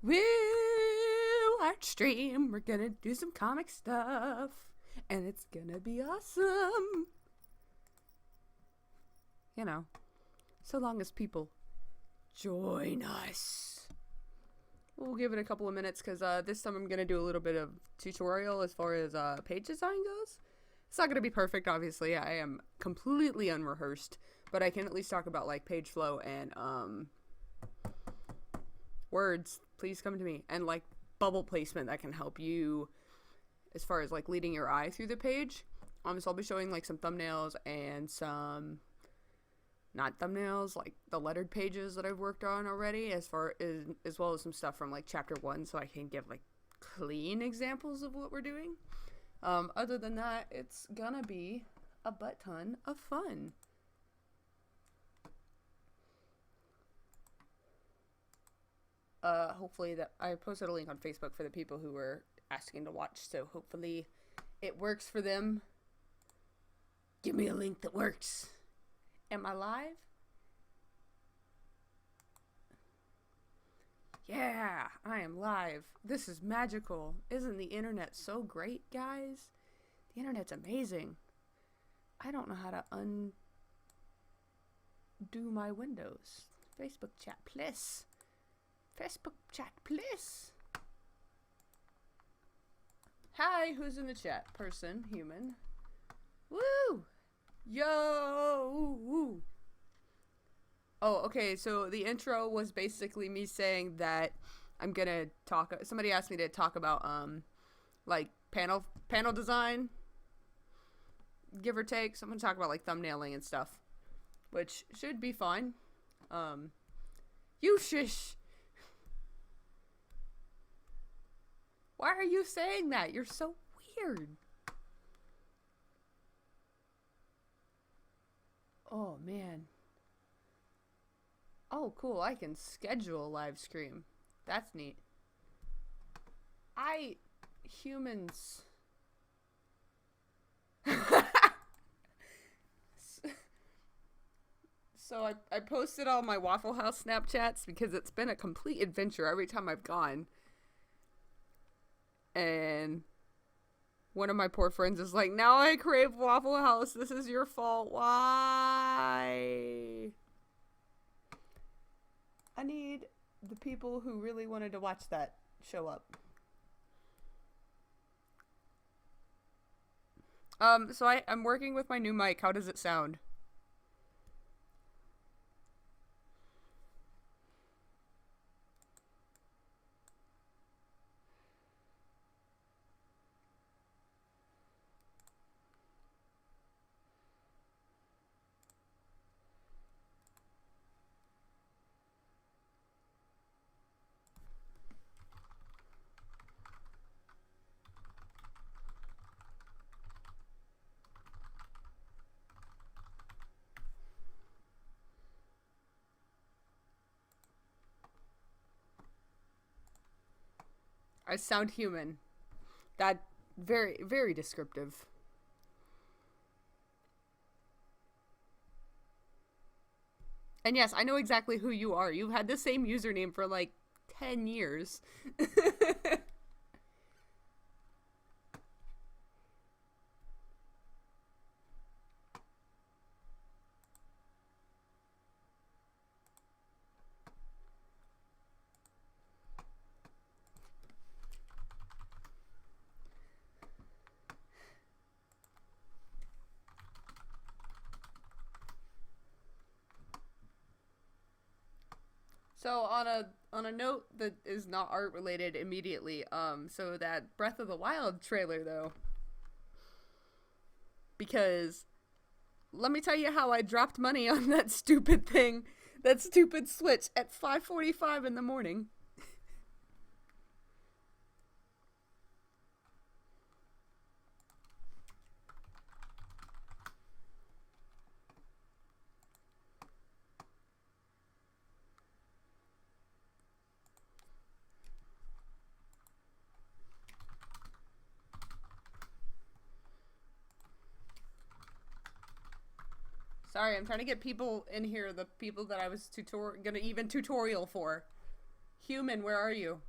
Woo! Art stream. We're gonna do some comic stuff, and it's gonna be awesome. You know, so long as people join us. We'll give it a couple of minutes because this time I'm gonna do a little bit of tutorial as far as page design goes. It's not gonna be perfect, obviously. I am completely unrehearsed, but I can at least talk about like page flow and words. Please come to me, and like bubble placement that can help you as far as like leading your eye through the page. So I'll be showing like some thumbnails and some not thumbnails, like the lettered pages that I've worked on already, as well as some stuff from like chapter 1, so I can give like clean examples of what we're doing. Other than that, it's gonna be a butt ton of fun. Hopefully that I posted a link on Facebook for the people who were asking to watch, so hopefully it works for them. Give me a link that works. Am I live? Yeah, I am live. This is magical. Isn't the internet so great, guys? The internet's amazing. I don't know how to undo my windows. Facebook chat, please. Facebook chat, please. Hi, who's in the chat? Person, human. Woo! Yo! Woo! Oh, okay, so the intro was basically me saying that I'm gonna talk. Somebody asked me to talk about, like, panel design, give or take. So I'm gonna talk about, like, thumbnailing and stuff, which should be fine. You shish! Why are you saying that? You're so weird. Oh, man. Oh, cool. I can schedule a live stream. That's neat. Humans. So I posted all my Waffle House Snapchats because it's been a complete adventure every time I've gone. And one of my poor friends is like, now I crave Waffle House. This is your fault. Why? I need the people who really wanted to watch that show up. So I'm working with my new mic. How does it sound? I sound human. That very, very descriptive. And yes, I know exactly who you are. You've had the same username for like 10 years. So on a note that is not art related immediately, so that Breath of the Wild trailer though. Because let me tell you how I dropped money on that stupid thing, that stupid Switch at 5:45 in the morning. Sorry, I'm trying to get people in here, the people that I was gonna even tutorial for. Human, where are you?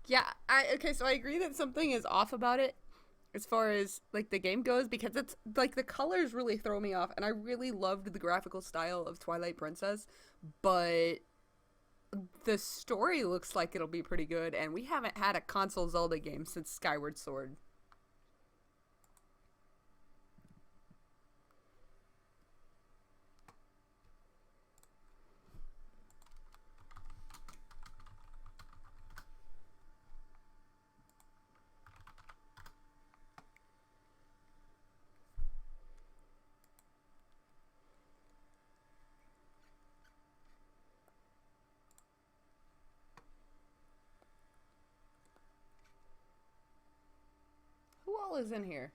Yeah, okay, so I agree that something is off about it as far as like the game goes because it's like the colors really throw me off and I really loved the graphical style of Twilight Princess, but the story looks like it'll be pretty good and we haven't had a console Zelda game since Skyward Sword. Who all is in here?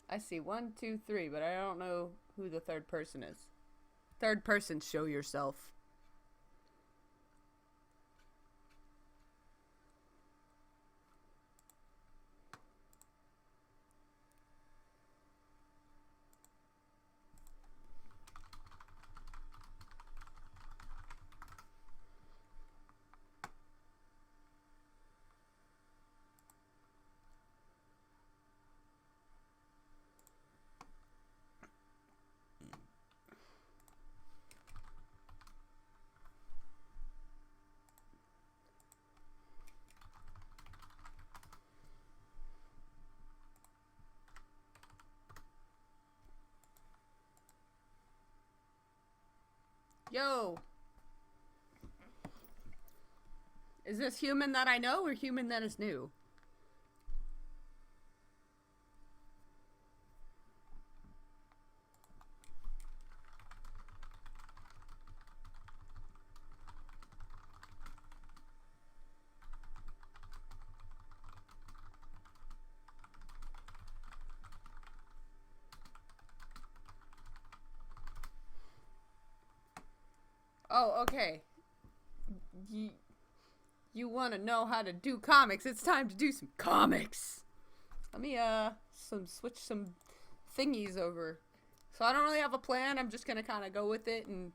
I see 1, 2, 3, but I don't know who the third person is. Third person, show yourself. Yo! Is this human that I know or human that is new? Oh, okay. You want to know how to do comics? It's time to do some comics. Let me switch some thingies over. So I don't really have a plan. I'm just gonna kind of go with it, and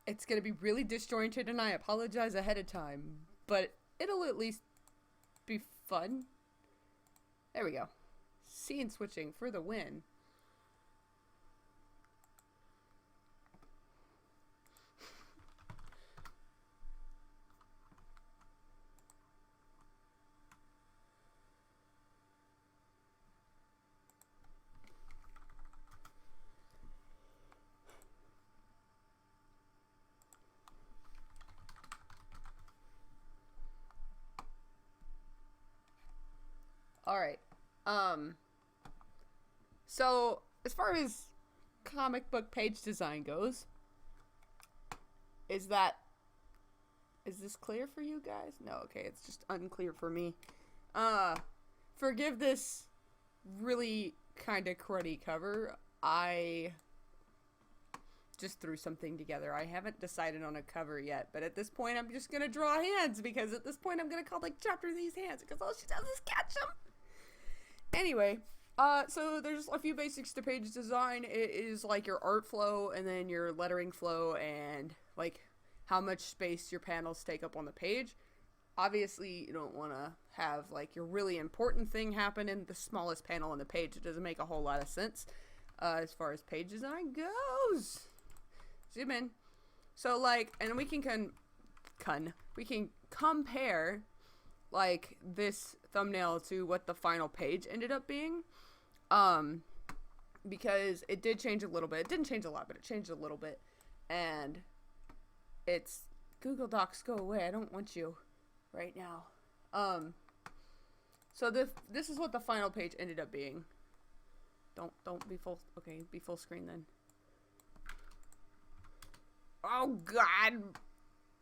it's gonna be really disjointed. And I apologize ahead of time, but it'll at least be fun. There we go. Scene switching for the win. All right. So as far as comic book page design goes, is this clear for you guys? No, okay, it's just unclear for me. Forgive this really kind of cruddy cover. I just threw something together. I haven't decided on a cover yet, but at this point I'm just gonna draw hands because at this point I'm gonna call like chapter these hands because all she does is catch them. Anyway, so there's a few basics to page design. It is like your art flow and then your lettering flow and like how much space your panels take up on the page. Obviously, you don't want to have like your really important thing happen in the smallest panel on the page. It doesn't make a whole lot of sense as far as page design goes. Zoom in. So like, and we can compare like this thumbnail to what the final page ended up being, because it did change a little bit. It didn't change a lot, but it changed a little bit. And it's Google Docs, go away. I don't want you right now. So this is what the final page ended up being. Don't be full. Okay, be full screen then. Oh God,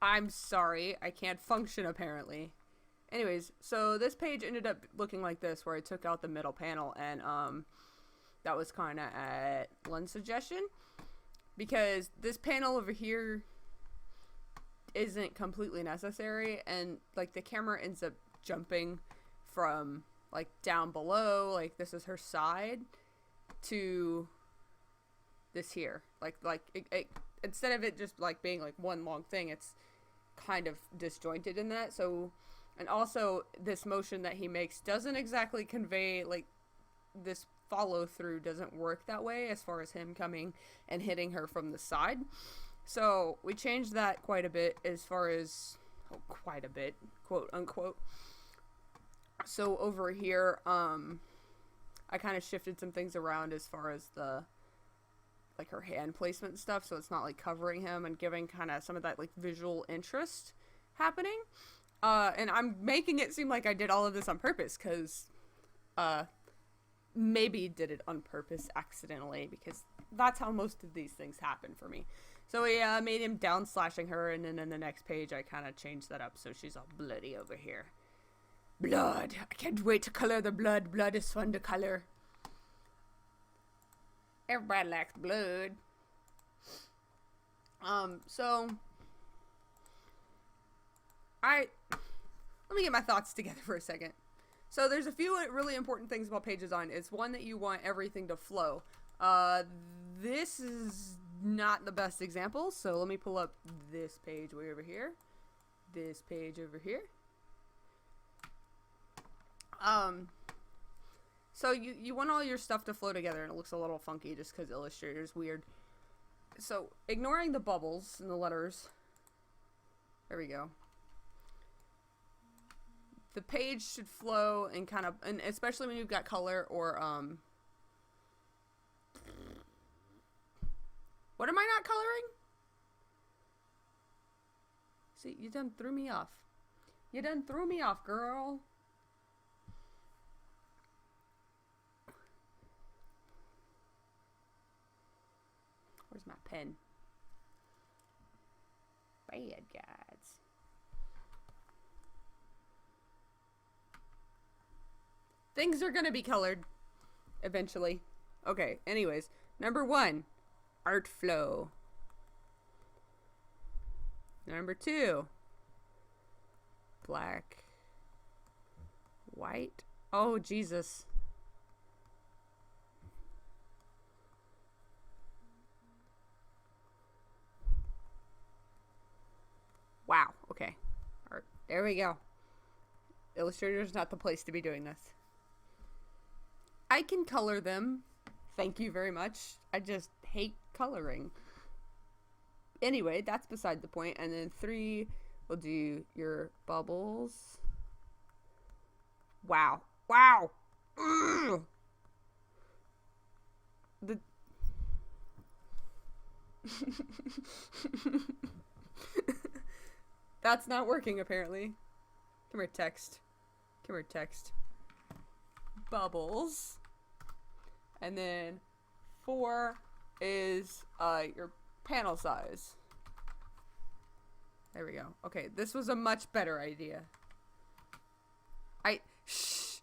I'm sorry. I can't function apparently. Anyways, so this page ended up looking like this, where I took out the middle panel, and that was kind of at Lun's suggestion, because this panel over here isn't completely necessary, and like the camera ends up jumping from like down below, like this is her side, to this here, like it instead of it just like being like one long thing, it's kind of disjointed in that. So And also, this motion that he makes doesn't exactly convey, like, this follow through doesn't work that way as far as him coming and hitting her from the side. So we changed that quite a bit as far as, quite a bit, quote unquote. So over here, I kind of shifted some things around as far as the, like, her hand placement and stuff, so it's not, like, covering him and giving kind of some of that, like, visual interest happening. And I'm making it seem like I did all of this on purpose, because, maybe did it on purpose accidentally, because that's how most of these things happen for me. So we made him down slashing her, and then in the next page I kind of changed that up so she's all bloody over here. Blood! I can't wait to color the blood. Blood is fun to color. Everybody likes blood. So let me get my thoughts together for a second. So there's a few really important things about page design. It's one that you want everything to flow. This is not the best example, so let me pull up this page way over here. This page over here. So you want all your stuff to flow together, and it looks a little funky just because Illustrator's weird. So ignoring the bubbles and the letters. There we go. The page should flow and kind of, and especially when you've got color or, what am I not coloring? See, you done threw me off. You done threw me off, girl. Where's my pen? Bad guys. Things are gonna be colored eventually. Okay, anyways. Number 1, art flow. Number 2, black, white. Oh, Jesus. Wow, okay. Art. There we go. Illustrator is not the place to be doing this. I can color them. Thank you very much. I just hate coloring. Anyway, that's beside the point. And then 3, we'll do your bubbles. Wow. Wow. Ugh. The That's not working, apparently. Come here, text. Come here, text. Bubbles. And then 4 is your panel size. There we go. Okay, this was a much better idea. Shh.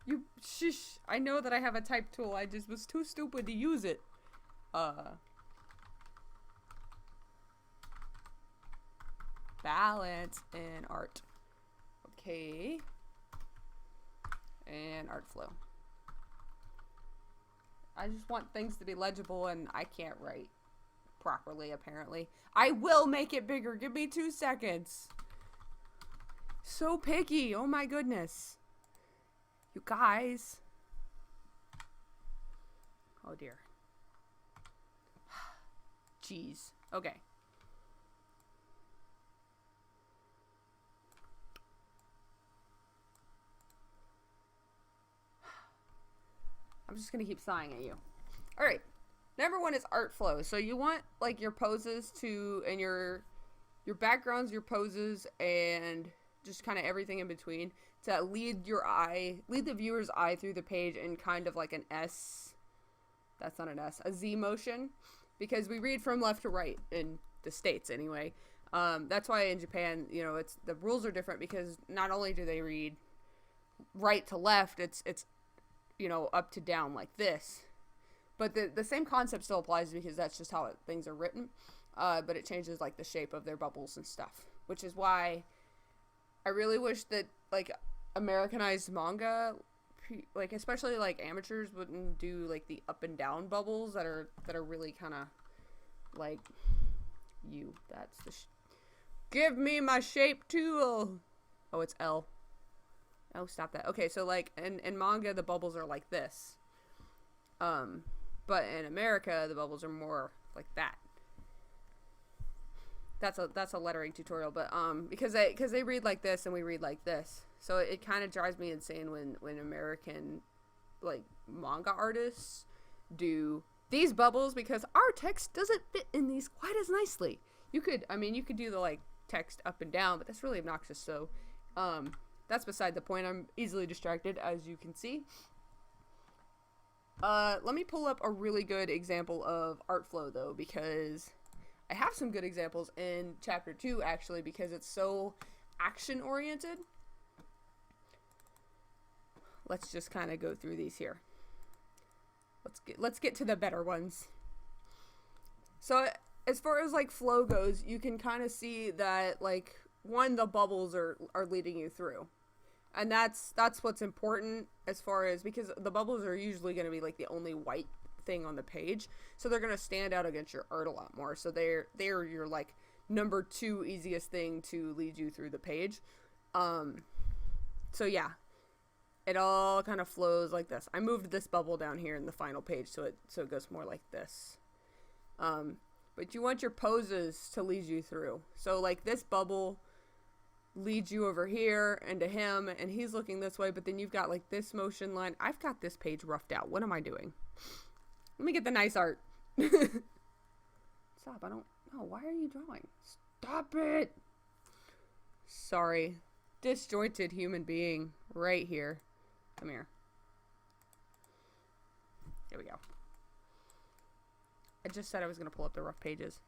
You, shush. I know that I have a type tool. I just was too stupid to use it. Balance and art. Okay. And art flow. I just want things to be legible, and I can't write properly, apparently. I will make it bigger. Give me 2 seconds. So picky. Oh my goodness. You guys. Oh dear. Jeez. Okay. I'm just gonna keep sighing at you. Alright. Number 1 is art flow. So you want, like, your poses to, and your backgrounds, your poses, and just kind of everything in between to lead the viewer's eye through the page in kind of like an S. That's not an S. A Z motion. Because we read from left to right in the States anyway. That's why in Japan, you know, the rules are different, because not only do they read right to left, it's you know, up to down like this. But the same concept still applies, because that's just how things are written. But it changes, like, the shape of their bubbles and stuff. Which is why I really wish that, like, Americanized manga, like, especially, like, amateurs wouldn't do, like, the up and down bubbles that are really kind of, like, that's the give me my shape tool. Oh, it's L. Oh, stop that. Okay, so like in manga, the bubbles are like this. But in America, the bubbles are more like that. That's a lettering tutorial, but because they read like this and we read like this, so it kind of drives me insane when American like manga artists do these bubbles, because our text doesn't fit in these quite as nicely. You could do the like text up and down, but that's really obnoxious. So that's beside the point. I'm easily distracted, as you can see. Let me pull up a really good example of art flow though, because I have some good examples in chapter 2 actually, because it's so action oriented. Let's just kind of go through these here. Let's get to the better ones. So as far as like flow goes, you can kind of see that like the bubbles are leading you through. And that's what's important, as far as, because the bubbles are usually going to be like the only white thing on the page, so they're going to stand out against your art a lot more. So they're your like number 2 easiest thing to lead you through the page. So yeah, it all kind of flows like this. I moved this bubble down here in the final page so it goes more like this. But you want your poses to lead you through. So like this bubble leads you over here and to him, and he's looking this way, but then you've got like this motion line. I've got this page roughed out. What am I doing? Let me get the nice art. Stop, I don't know. Why are you drawing? Stop it! Sorry. Disjointed human being right here. Come here. There we go. I just said I was going to pull up the rough pages.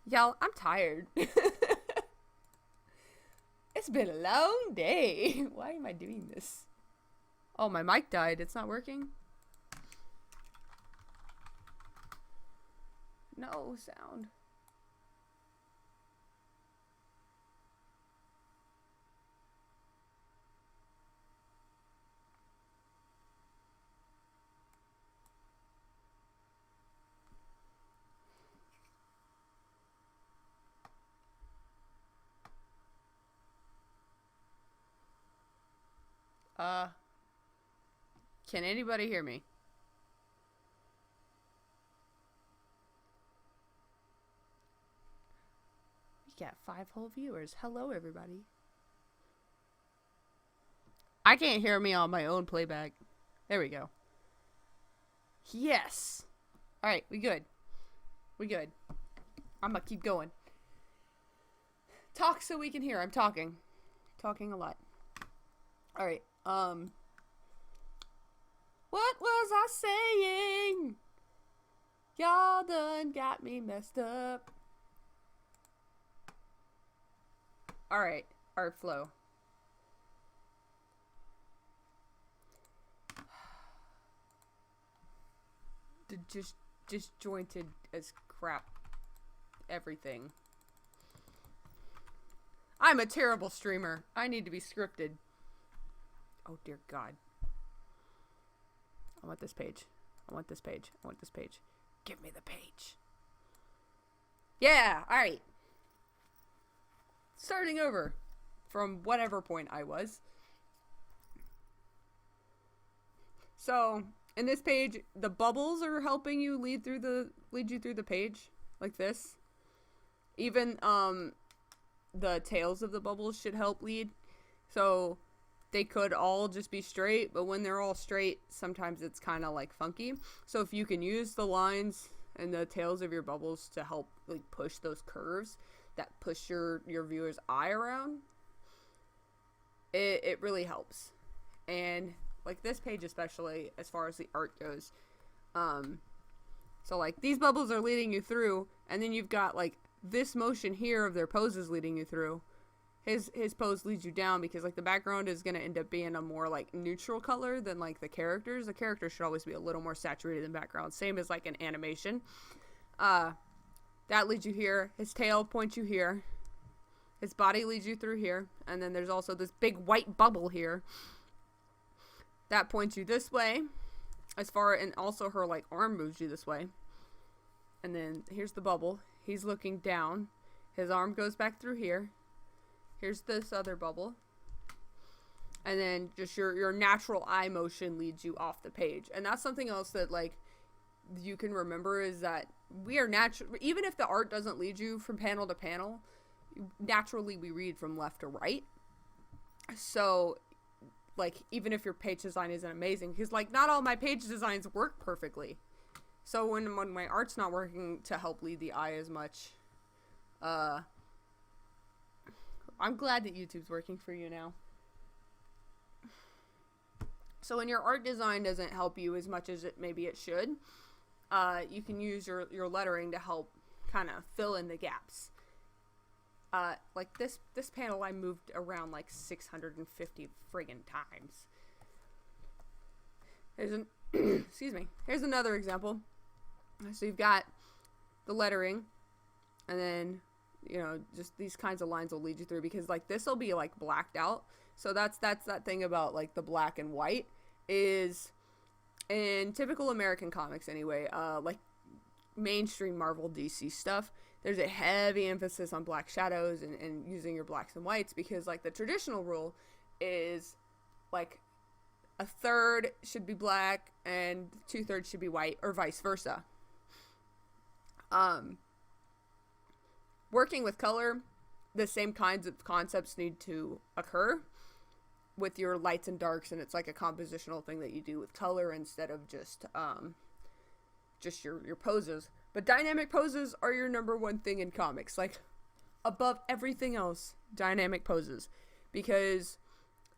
Y'all, I'm tired. It's been a long day. Why am I doing this? Oh, my mic died. It's not working. No sound. Can anybody hear me? We got 5 whole viewers. Hello, everybody. I can't hear me on my own playback. There we go. Yes. All right, we good. We good. I'm gonna keep going. Talk so we can hear. I'm talking. Talking a lot. All right. What was I saying? Y'all done got me messed up. All right. Art flow. Just disjointed as crap. Everything. I'm a terrible streamer. I need to be scripted. Oh dear God. I want this page. I want this page. I want this page. Give me the page. Yeah, alright. Starting over from whatever point I was. So, in this page, the bubbles are helping you lead you through the page like this. Even the tails of the bubbles should help lead. So they could all just be straight, but when they're all straight, sometimes it's kind of like funky. So if you can use the lines and the tails of your bubbles to help like push those curves that push your viewer's eye around, it really helps. And like this page especially, as far as the art goes, so like these bubbles are leading you through, and then you've got like this motion here of their poses leading you through. His pose leads you down, because like the background is going to end up being a more like neutral color than like the characters. The characters should always be a little more saturated than background. Same as like an animation. That leads you here. His tail points you here. His body leads you through here. And then there's also this big white bubble here that points you this way. And also her like arm moves you this way. And then here's the bubble. He's looking down. His arm goes back through here. Here's this other bubble. and then just your natural eye motion leads you off the page. And that's something else that, like, you can remember, is that we are natural, even if the art doesn't lead you from panel to panel, naturally we read from left to right. So, like, even if your page design isn't amazing, because, like, not all my page designs work perfectly. So when my art's not working to help lead the eye as much, I'm glad that YouTube's working for you now. So when your art design doesn't help you as much as maybe it should, you can use your lettering to help kind of fill in the gaps. Like this panel I moved around like 650 friggin' times. Excuse me. Here's another example. So you've got the lettering, and then, you know, just these kinds of lines will lead you through, because like this will be like blacked out. So that's that thing about like the black and white is, in typical American comics anyway, like mainstream Marvel DC stuff, there's a heavy emphasis on black shadows and using your blacks and whites, because like the traditional rule is like a third should be black and 2/3 should be white, or vice versa. Working with color, the same kinds of concepts need to occur with your lights and darks, and it's like a compositional thing that you do with color instead of just your poses. But dynamic poses are your number one thing in comics, like above everything else, dynamic poses, because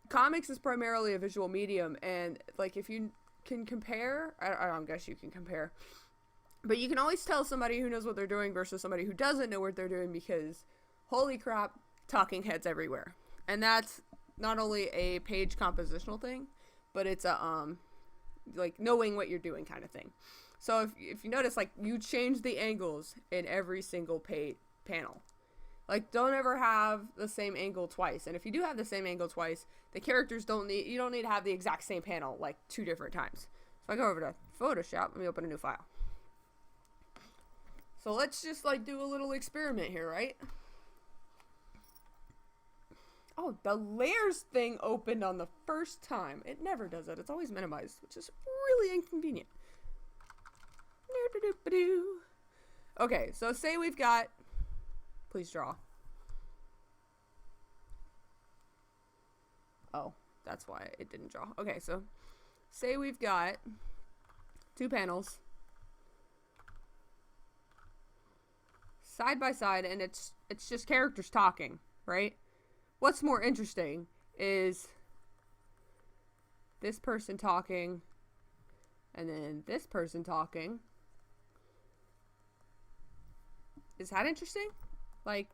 comics is primarily a visual medium, and like if you can compare, I don't guess you can compare, but you can always tell somebody who knows what they're doing versus somebody who doesn't know what they're doing, because holy crap, talking heads everywhere. And that's not only a page compositional thing, but it's a like knowing what you're doing kind of thing. So if you notice, like, you change the angles in every single panel. Like, don't ever have the same angle twice. And if you do have the same angle twice, the characters you don't need to have the exact same panel like 2 different times. So I go over to Photoshop, let me open a new file. So let's just like do a little experiment here, right? Oh, the layers thing opened on the first time. It never does that. It's always minimized, which is really inconvenient. Okay, so say we've got, please draw. Oh, that's why it didn't draw. Okay, so say we've got 2 panels side by side, and it's just characters talking, right? What's more interesting is this person talking, and then this person talking. Is that interesting? Like,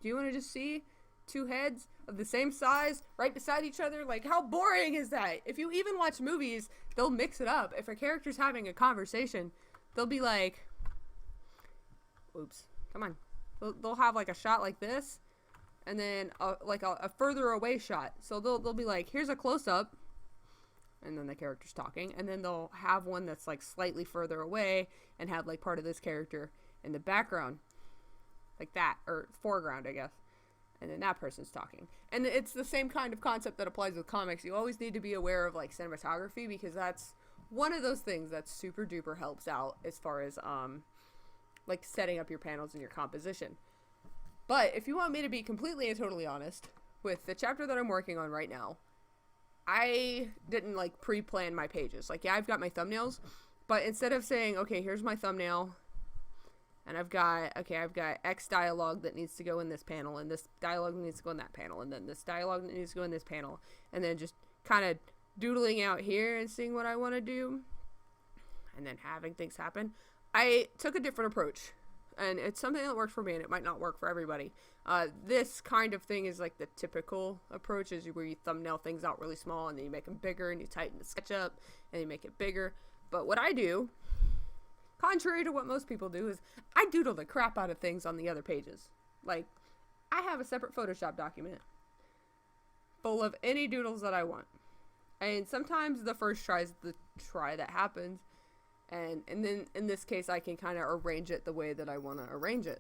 do you want to just see 2 heads of the same size right beside each other? Like, how boring is that? If you even watch movies, they'll mix it up. If a character's having a conversation, they'll be like, oops, come on. They'll have like a shot like this, and then a further away shot. So they'll be like, here's a close-up, and then the character's talking, and then they'll have one that's like slightly further away and have like part of this character in the background, like that, or foreground, I guess, and then that person's talking. And it's the same kind of concept that applies with comics. You always need to be aware of like cinematography, because that's one of those things that super duper helps out as far as like setting up your panels and your composition. But if you want me to be completely and totally honest, with the chapter that I'm working on right now, I didn't like pre-plan my pages. Like, yeah, I've got my thumbnails, but instead of saying, okay, here's my thumbnail, and I've got X dialogue that needs to go in this panel, and this dialogue needs to go in that panel, and then this dialogue needs to go in this panel, and then just kind of doodling out here and seeing what I want to do, and then having things happen, I took a different approach. And it's something that worked for me, and it might not work for everybody. This kind of thing is like the typical approach, is where you thumbnail things out really small, and then you make them bigger, and you tighten the sketch up, and you make it bigger. But what I do, contrary to what most people do, is I doodle the crap out of things on the other pages. Like, I have a separate Photoshop document full of any doodles that I want. And sometimes the first try is the try that happens. And then in this case, I can kind of arrange it the way that I want to arrange it.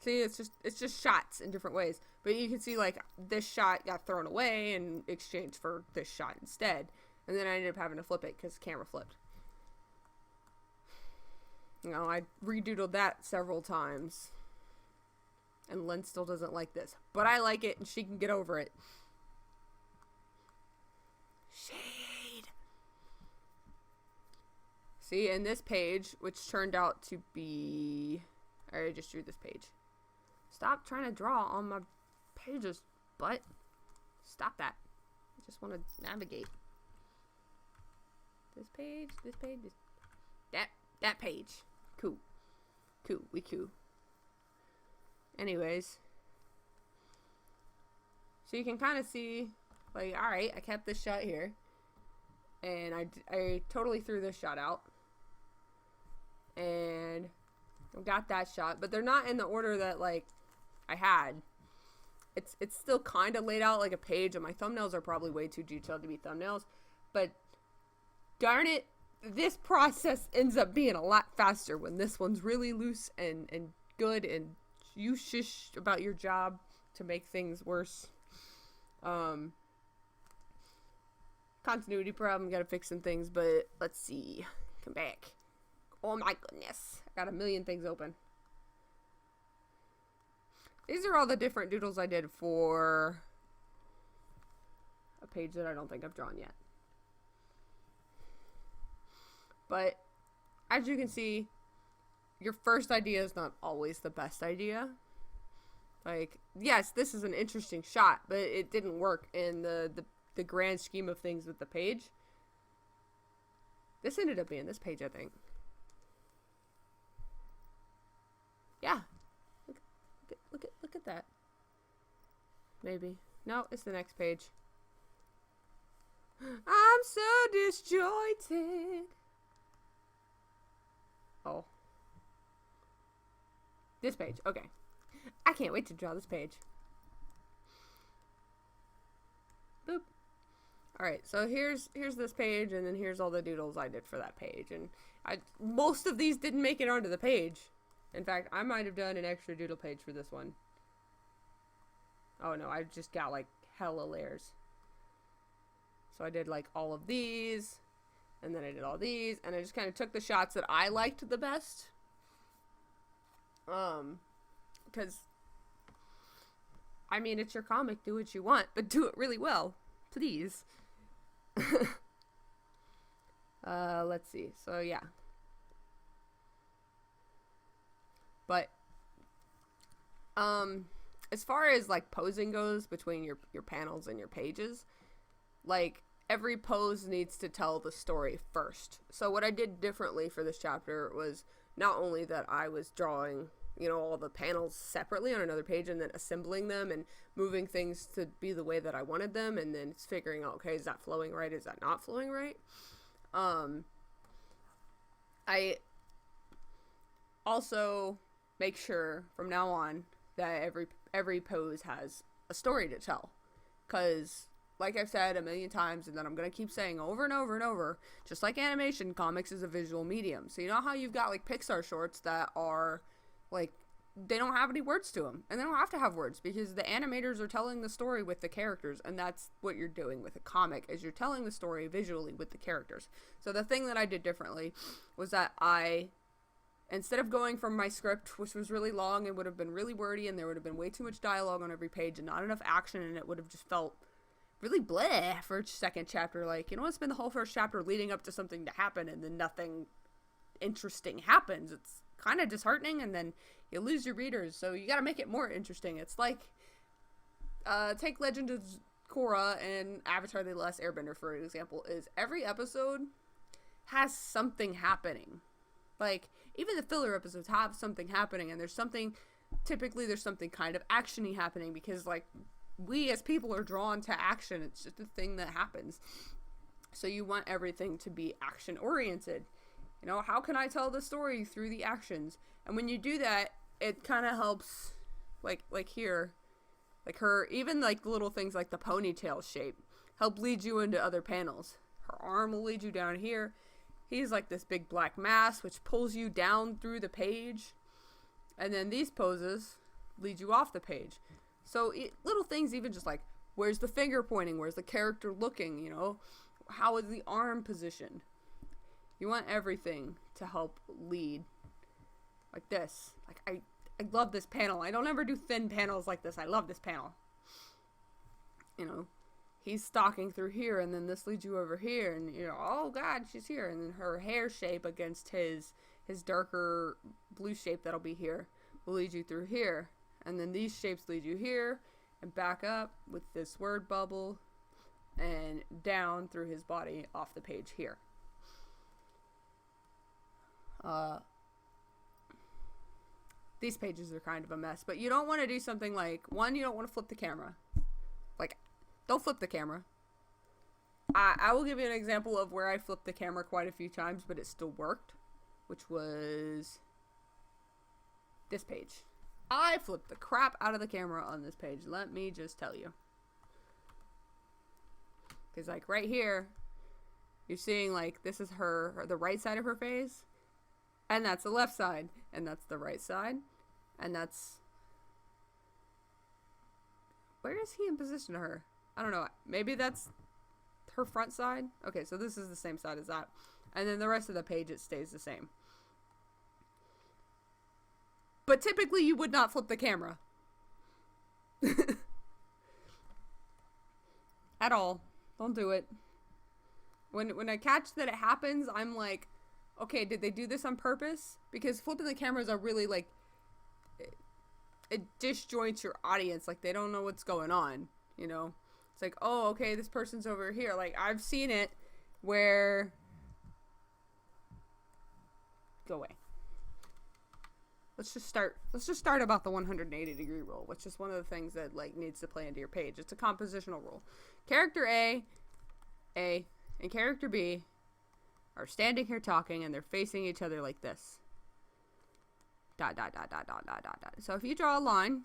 See, it's just shots in different ways. But you can see, like, this shot got thrown away in exchange for this shot instead. And then I ended up having to flip it because the camera flipped. You know, I redoodled that several times. And Lynn still doesn't like this. But I like it, and she can get over it. Shade. See, and this page, which turned out to be... I already just drew this page. Stop trying to draw on my pages, butt. Stop that. I just want to navigate. This page, this page, that page. Cool. Cool, we cool. Anyways. So you can kind of see, like, alright, I kept this shot here. And I totally threw this shot out. And I got that shot. But they're not in the order that, like, I had. It's still kind of laid out like a page, and my thumbnails are probably way too detailed to be thumbnails. But darn it, this process ends up being a lot faster when this one's really loose and good, and you shush about your job to make things worse. Continuity problem, gotta fix some things, but let's see. Come back. Oh my goodness. I got a million things open. These are all the different doodles I did for a page that I don't think I've drawn yet. But as you can see, your first idea is not always the best idea. Like, yes, this is an interesting shot, but it didn't work in the grand scheme of things with the page. This ended up being this page, I think. Yeah. Look at that. Maybe. No, it's the next page. I'm so disjointed. Oh. This page. Okay. I can't wait to draw this page. Boop. Alright, so here's this page, and then here's all the doodles I did for that page. And most of these didn't make it onto the page. In fact, I might have done an extra doodle page for this one. Oh no, I just got like hella layers. So I did like all of these, and then I did all these, and I just kind of took the shots that I liked the best. Because, I mean, it's your comic, do what you want, but do it really well, please. Let's see, so yeah. But, as far as, like, posing goes between your panels and your pages, like, every pose needs to tell the story first. So what I did differently for this chapter was not only that I was drawing, you know, all the panels separately on another page and then assembling them and moving things to be the way that I wanted them, and then figuring out, okay, is that flowing right? Is that not flowing right? I also make sure from now on that every pose has a story to tell, because like I've said a million times, and then I'm gonna keep saying over and over and over, just like animation, comics is a visual medium. So you know how you've got like Pixar shorts that are like, they don't have any words to them, and they don't have to have words because the animators are telling the story with the characters, and that's what you're doing with a comic, is you're telling the story visually with the characters. So the thing that I did differently was that instead of going from my script, which was really long and would have been really wordy, and there would have been way too much dialogue on every page and not enough action, and it would have just felt really bleh for each second chapter. Like, you know, it's been the whole first chapter leading up to something to happen, and then nothing interesting happens. It's kind of disheartening, and then you lose your readers, so you gotta make it more interesting. It's like, take Legend of Korra and Avatar The Last Airbender, for example, is every episode has something happening. Like, even the filler episodes have something happening, and typically there's something kind of action-y happening, because, like, we as people are drawn to action. It's just a thing that happens. So you want everything to be action-oriented. You know, how can I tell the story through the actions? And when you do that, it kind of helps, like here, like her, even like the little things like the ponytail shape, help lead you into other panels. Her arm will lead you down here. He's like this big black mass, which pulls you down through the page. And then these poses, lead you off the page. So little things, even just like, where's the finger pointing? Where's the character looking? You know, how is the arm positioned? You want everything to help lead. Like this. Like, I love this panel. I don't ever do thin panels like this. I love this panel. You know, he's stalking through here, and then this leads you over here, and you know, oh god, she's here, and then her hair shape against his darker blue shape that'll be here will lead you through here, and then these shapes lead you here and back up with this word bubble and down through his body off the page here. These pages are kind of a mess, but you don't want to do something like, one, you don't want to flip the camera. Like, don't flip the camera. I will give you an example of where I flipped the camera quite a few times, but it still worked, which was this page. I flipped the crap out of the camera on this page, let me just tell you. Because like right here, you're seeing like this is the right side of her face, and that's the left side, and that's the right side, and that's, where is he in position to her? I don't know. Maybe that's her front side. Okay, so this is the same side as that. And then the rest of the page, it stays the same. But typically you would not flip the camera. At all. Don't do it. When I catch that it happens, I'm like, okay, did they do this on purpose? Because flipping the cameras are really like, it disjoints your audience. Like, they don't know what's going on, you know? It's like, oh, okay, this person's over here. Like, I've seen it where, go away. Let's just start about the 180-degree rule, which is one of the things that like needs to play into your page. It's a compositional rule. Character A, and character B are standing here talking, and they're facing each other like this. Dot, dot, dot, dot, dot, dot, dot, dot. So if you draw a line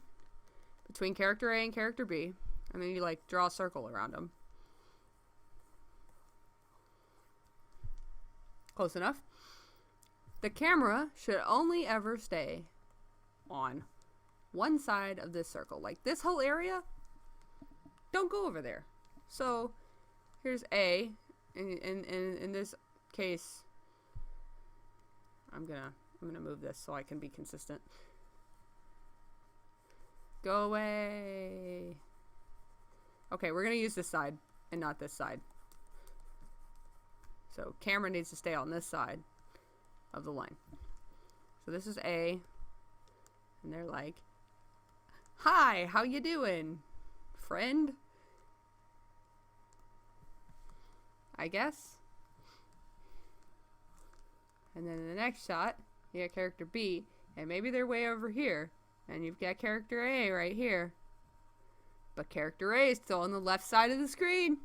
between character A and character B, and then you like draw a circle around them. Close enough. The camera should only ever stay on one side of this circle. Like this whole area, don't go over there. So here's A. In this case, I'm gonna move this so I can be consistent. Go away. Okay, we're gonna use this side and not this side. So camera needs to stay on this side of the line. So this is A, and they're like, hi, how you doing, friend? I guess. And then in the next shot, you got character B, and maybe they're way over here, and you've got character A right here. But character A is still on the left side of the screen.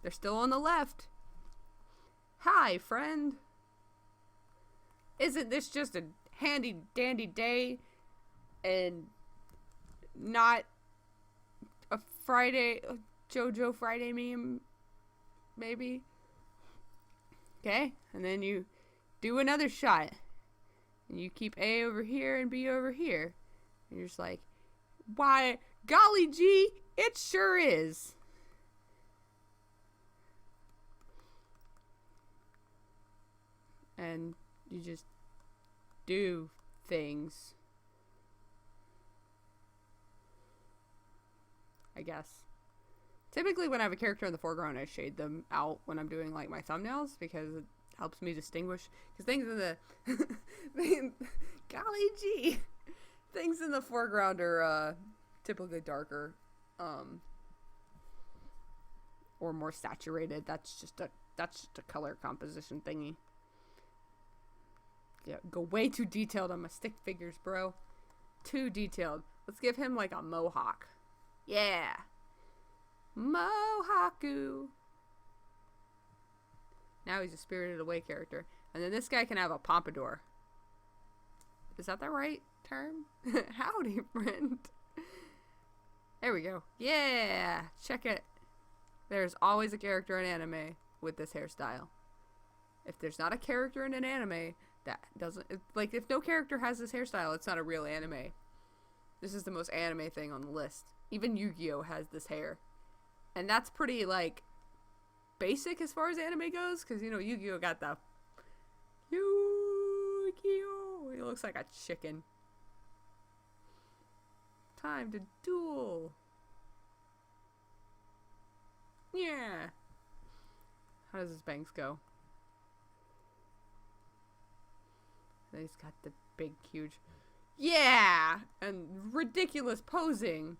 They're still on the left. Hi, friend. Isn't this just a handy dandy day and not a JoJo Friday meme, maybe? Okay, and then you do another shot, and you keep A over here and B over here, and you're just like, why, golly gee, it sure is. And you just do things, I guess. Typically when I have a character in the foreground, I shade them out when I'm doing like my thumbnails because it helps me distinguish. Because things in the golly gee, things in the foreground are typically darker, or more saturated. That's just a color composition thingy. Yeah, go way too detailed on my stick figures, bro. Too detailed. Let's give him like a mohawk. Yeah. Mohaku. Now he's a Spirited Away character. And then this guy can have a pompadour. Is that the right term? Howdy, friend. There we go. Yeah. Check it. There's always a character in anime with this hairstyle. If there's not a character in an anime that doesn't, like, if no character has this hairstyle, it's not a real anime. This is the most anime thing on the list. Even Yu-Gi-Oh has this hair. And that's pretty, like, basic as far as anime goes. Because, you know, Yu-Gi-Oh got the... Yu-Gi-Oh! He looks like a chicken. Time to duel. Yeah. How does his bangs go? He's got the big, huge... Yeah! And ridiculous posing.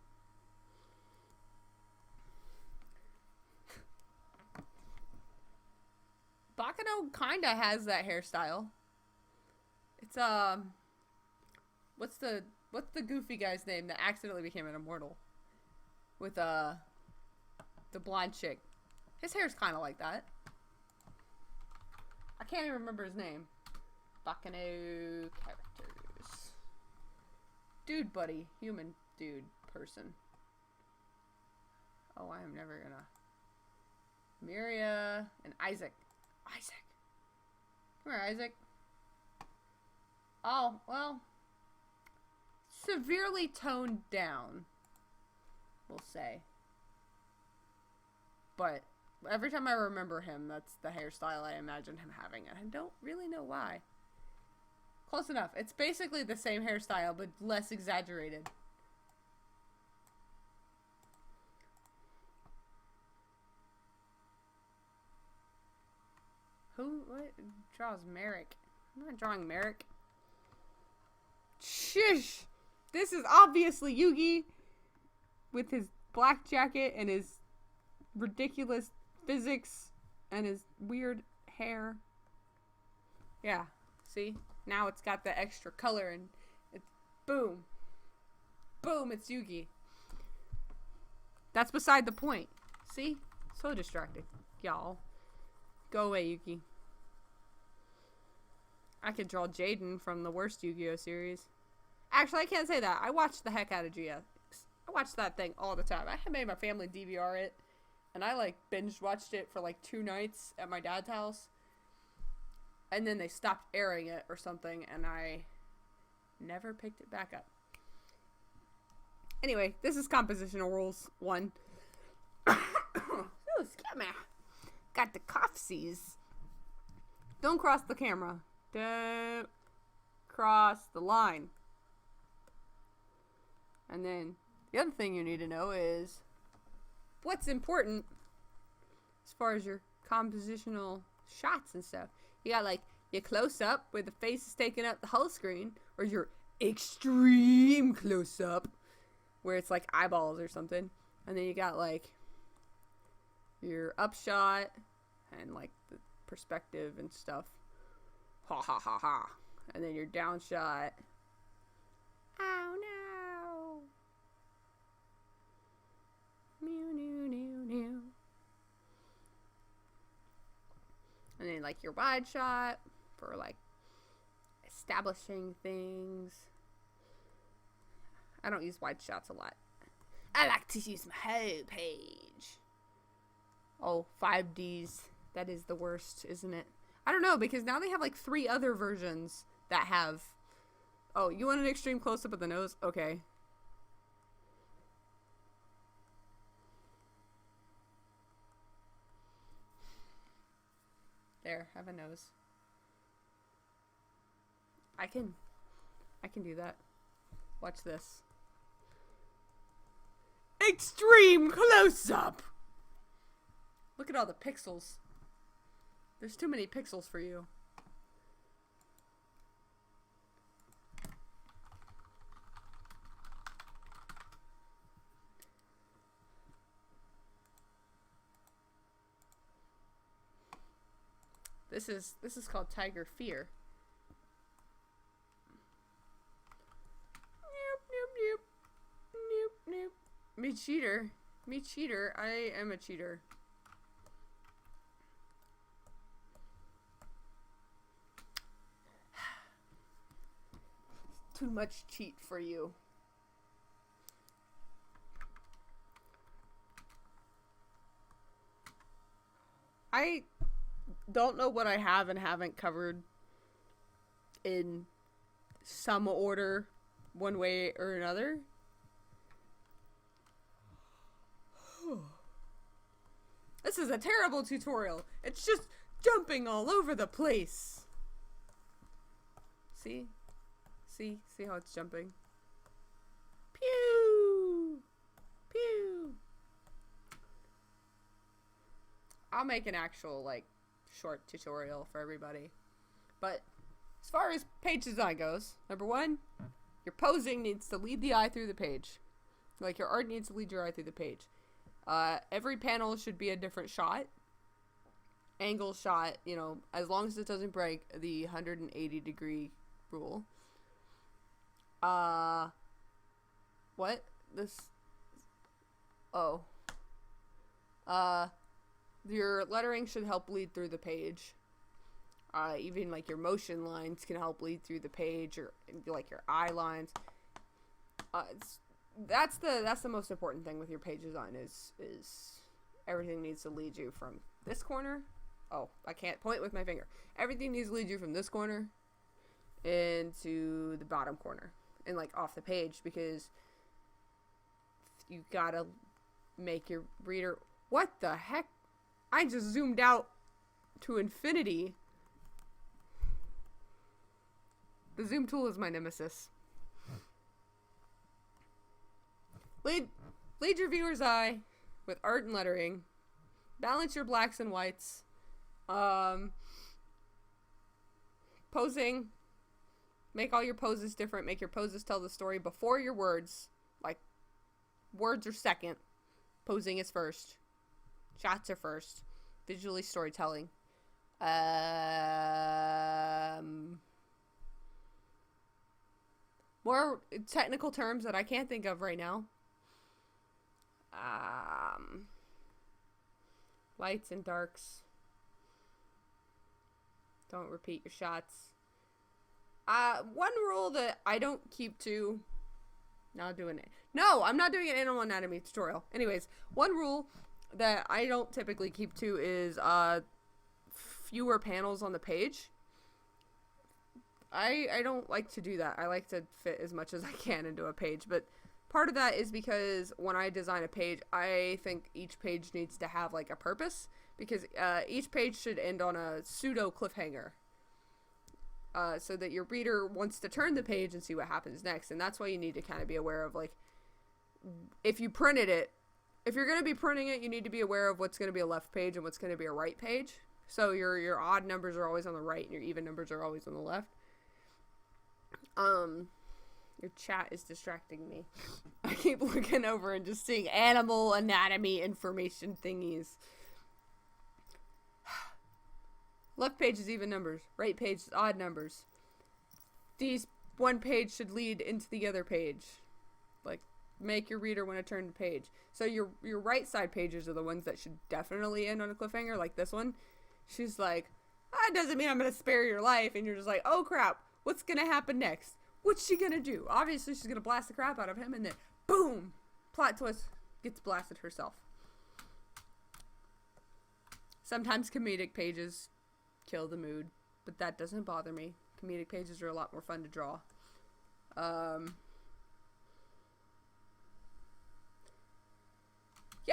Bakano kinda has that hairstyle. It's, what's the goofy guy's name that accidentally became an immortal? With, the blonde chick. His hair's kinda like that. I can't even remember his name. Bakano characters. Dude buddy. Human dude person. Oh, I am never gonna... Miria and Isaac. Isaac. Come here, Isaac. Oh, well. Severely toned down. We'll say. But every time I remember him, that's the hairstyle I imagine him having. And I don't really know why. Close enough. It's basically the same hairstyle, but less exaggerated. What draws Merrick? I'm not drawing Merrick. Shish! This is obviously Yugi with his black jacket and his ridiculous physics and his weird hair. Yeah, see? Now it's got the extra color and it's boom. Boom, it's Yugi. That's beside the point. See? So distracting, y'all. Go away, Yuki. I could draw Jaden from the worst Yu-Gi-Oh series. Actually, I can't say that. I watched the heck out of GX. I watched that thing all the time. I had made my family DVR it. And I, like, binge watched it for, like, 2 nights at my dad's house. And then they stopped airing it or something. And I never picked it back up. Anyway, this is Compositional Rules 1. Ooh, excuse me. Got the cough-sies. Don't cross the camera. Don't cross the line. And then the other thing you need to know is what's important as far as your compositional shots and stuff. You got like your close-up where the face is taking up the whole screen, or your extreme close-up where it's like eyeballs or something. And then you got like your upshot and like the perspective and stuff. Ha ha ha ha. And then your down shot. Oh no. Mew mew mew mew. And then like your wide shot for like establishing things. I don't use wide shots a lot. I like to use my whole page. Oh, 5Ds. That is the worst, isn't it? I don't know, because now they have like 3 other versions that have... Oh, you want an extreme close-up of the nose? Okay. There, have a nose. I can do that. Watch this. Extreme close-up! Look at all the pixels. There's too many pixels for you. This is called Tiger Fear. Nope, nope, nope. Nope, nope. Me cheater. Me cheater. I am a cheater. Too much cheat for you. I don't know what I have and haven't covered in some order one way or another. This is a terrible tutorial. It's just jumping all over the place. See? See how it's jumping? Pew! Pew! I'll make an actual, like, short tutorial for everybody. But as far as page design goes, number one, your posing needs to lead the eye through the page. Like, your art needs to lead your eye through the page. Every panel should be a different shot. Angle shot, you know, as long as it doesn't break the 180 degree rule. What? This... Oh. Your lettering should help lead through the page. Even like your motion lines can help lead through the page, or like your eye lines. That's the most important thing with your page design is everything needs to lead you from this corner. Oh, I can't point with my finger. Everything needs to lead you from this corner into the bottom corner and like off the page, because you gotta make your reader... What the heck? I just zoomed out to infinity. The zoom tool is my nemesis. Lead your viewer's eye with art and lettering. Balance your blacks and whites. Posing. Make all your poses different. Make your poses tell the story before your words. Like, words are second. Posing is first. Shots are first. Visually storytelling. More technical terms that I can't think of right now. Lights and darks. Don't repeat your shots. One rule that I don't keep to... Not doing it. No, I'm not doing an animal anatomy tutorial. Anyways, one rule that I don't typically keep to is fewer panels on the page. I don't like to do that. I like to fit as much as I can into a page, but part of that is because when I design a page, I think each page needs to have like a purpose, because each page should end on a pseudo cliffhanger. So that your reader wants to turn the page and see what happens next. And that's why you need to kind of be aware of, like, if you printed it, if you're going to be printing it, you need to be aware of what's going to be a left page and what's going to be a right page. So your odd numbers are always on the right and your even numbers are always on the left. Your chat is distracting me. I keep looking over and just seeing animal anatomy information thingies. Left page is even numbers. Right page is odd numbers. These one page should lead into the other page. Like, make your reader want to turn the page. So your right side pages are the ones that should definitely end on a cliffhanger, like this one. She's like, that doesn't mean I'm going to spare your life. And you're just like, oh crap, what's going to happen next? What's she going to do? Obviously she's going to blast the crap out of him, and then boom, plot twist, gets blasted herself. Sometimes comedic pages kill the mood, but that doesn't bother me. Comedic pages are a lot more fun to draw. Yeah,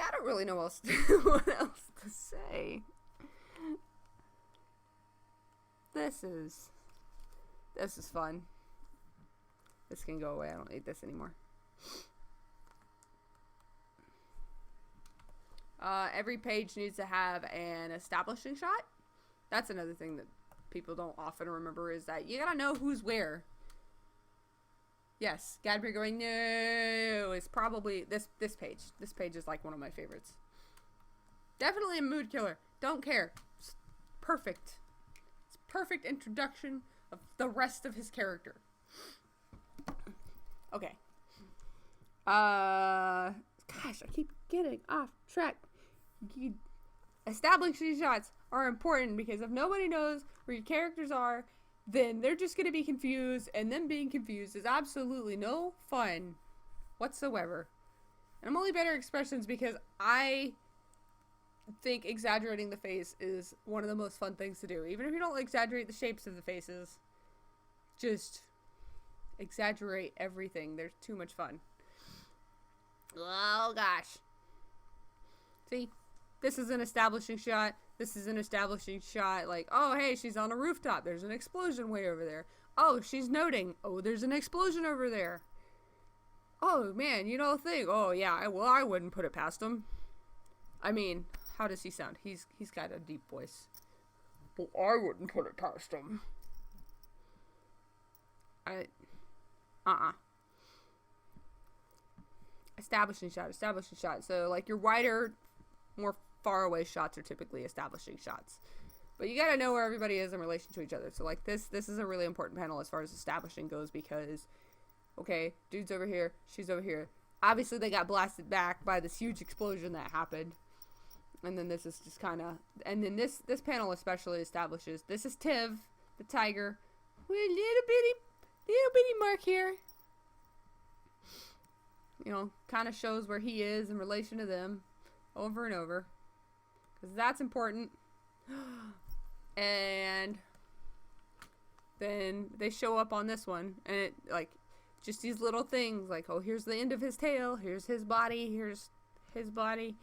I don't really know what else to say. This is fun. This can go away. I don't need this anymore. Every page needs to have an establishing shot. That's another thing that people don't often remember, is that you gotta know who's where. Yes, Gadby going, no, is probably this page. This page is like one of my favorites. Definitely a mood killer. Don't care. It's perfect. It's perfect introduction of the rest of his character. Okay. Gosh, I keep getting off track. Establishing shots are important, because if nobody knows where your characters are, then they're just going to be confused, and them being confused is absolutely no fun whatsoever. And I'm only better expressions because I think exaggerating the face is one of the most fun things to do. Even if you don't exaggerate the shapes of the faces, just exaggerate everything. They're too much fun. Oh gosh. See, this is an establishing shot. This is an establishing shot. Like, oh hey, she's on a rooftop. There's an explosion way over there. Oh, she's noting. Oh, there's an explosion over there. Oh man, you don't think? Oh yeah, well I wouldn't put it past him. I mean, how does he sound? He's got a deep voice. Well, I wouldn't put it past him. Establishing shot, establishing shot. So like your wider, more far away shots are typically establishing shots. But you gotta know where everybody is in relation to each other. So like this is a really important panel as far as establishing goes, because okay, dude's over here, she's over here. Obviously they got blasted back by this huge explosion that happened. And then this is just kind of, and then this panel especially establishes, this is Tiv, the tiger, with a little bitty mark here. You know, kind of shows where he is in relation to them over and over, because that's important. And then they show up on this one, and it, like, just these little things, like, oh, here's the end of his tail, here's his body, here's his body,